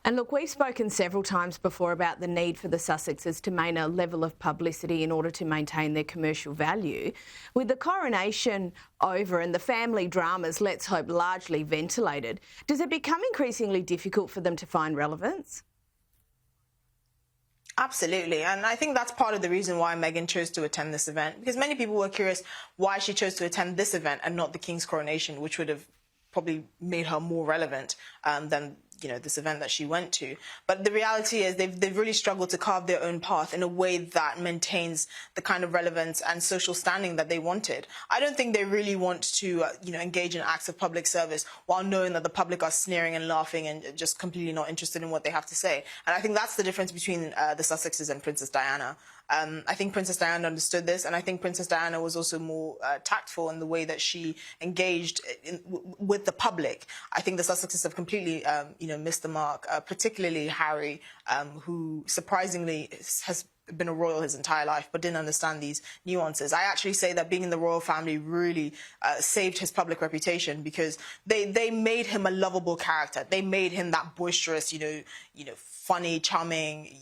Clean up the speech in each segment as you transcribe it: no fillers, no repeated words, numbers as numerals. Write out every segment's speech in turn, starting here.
And look, we've spoken several times before about the need for the Sussexes to maintain a level of publicity in order to maintain their commercial value. With the coronation over and the family dramas, let's hope, largely ventilated, does it become increasingly difficult for them to find relevance? Absolutely. And I think that's part of the reason why Meghan chose to attend this event, because many people were curious why she chose to attend this event and not the King's coronation, which would have probably made her more relevant than this event that she went to. But the reality is they've really struggled to carve their own path in a way that maintains the kind of relevance and social standing that they wanted. I don't think they really want to engage in acts of public service while knowing that the public are sneering and laughing and just completely not interested in what they have to say. And I think that's the difference between the Sussexes and Princess Diana. I think Princess Diana understood this, and I think Princess Diana was also more tactful in the way that she engaged with the public. I think the Sussexes have completely, missed the mark, particularly Harry, who surprisingly has been a royal his entire life but didn't understand these nuances. I actually say that being in the royal family really saved his public reputation, because they made him a lovable character. They made him that boisterous, funny, charming,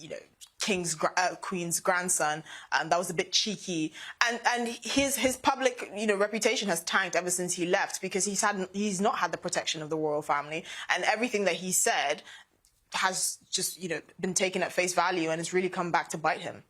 Queen's grandson, that was a bit cheeky, and his public reputation has tanked ever since he left, because he's not had the protection of the royal family, and everything that he said has just been taken at face value and has really come back to bite him.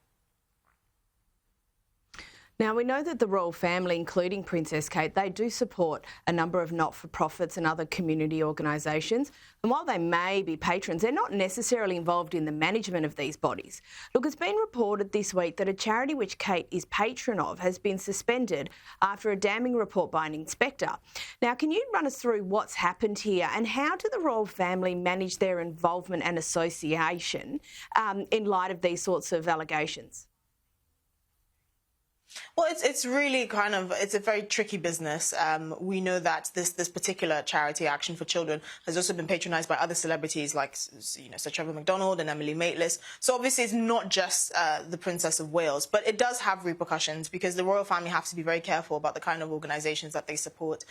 Now, we know that the royal family, including Princess Kate, they do support a number of not-for-profits and other community organisations. And while they may be patrons, they're not necessarily involved in the management of these bodies. Look, it's been reported this week that a charity which Kate is patron of has been suspended after a damning report by an inspector. Now, can you run us through what's happened here, and how do the royal family manage their involvement and association in light of these sorts of allegations? Well, it's really it's a very tricky business. We know that this particular charity, Action for Children, has also been patronised by other celebrities like Sir Trevor McDonald and Emily Maitlis. So obviously it's not just the Princess of Wales, but it does have repercussions, because the royal family have to be very careful about the kind of organisations that they support.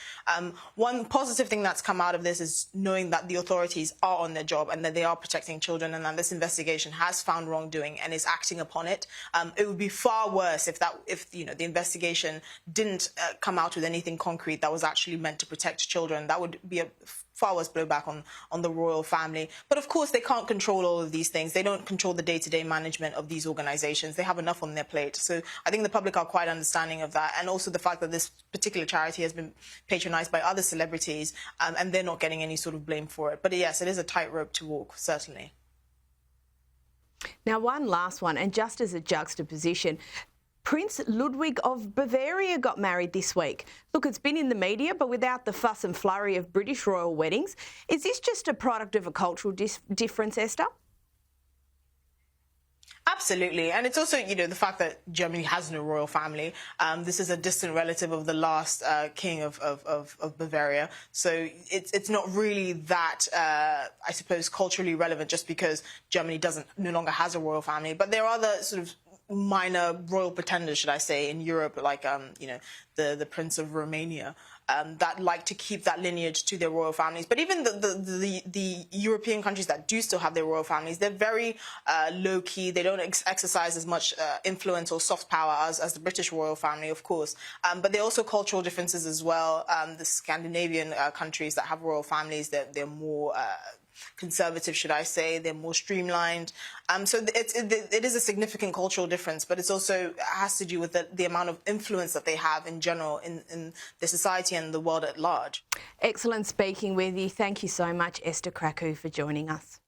One positive thing that's come out of this is knowing that the authorities are on their job and that they are protecting children, and that this investigation has found wrongdoing and is acting upon it. It would be far worse if the investigation didn't come out with anything concrete that was actually meant to protect children. That would be a far worse blowback on the royal family. But of course, they can't control all of these things. They don't control the day-to-day management of these organisations. They have enough on their plate. So I think the public are quite understanding of that. And also the fact that this particular charity has been patronised by other celebrities, and they're not getting any sort of blame for it. But yes, it is a tightrope to walk, certainly. Now, one last one, and just as a juxtaposition, Prince Ludwig of Bavaria got married this week. Look, it's been in the media, but without the fuss and flurry of British royal weddings. Is this just a product of a cultural difference, Esther? Absolutely. And it's also, the fact that Germany has no royal family. This is a distant relative of the last king of Bavaria. So it's not really that, I suppose, culturally relevant just because Germany no longer has a royal family. But there are other sort of minor royal pretenders, should I say, in Europe, like, the Prince of Romania, that like to keep that lineage to their royal families. But even the European countries that do still have their royal families, they're very low-key. They don't exercise as much influence or soft power as the British royal family, of course. But there are also cultural differences as well. The Scandinavian countries that have royal families, they're more conservative, should I say. They're more streamlined. So it is a significant cultural difference, but it's also has to do with the amount of influence that they have in general in the society and the world at large. Excellent speaking with you. Thank you so much, Esther Krakue, for joining us.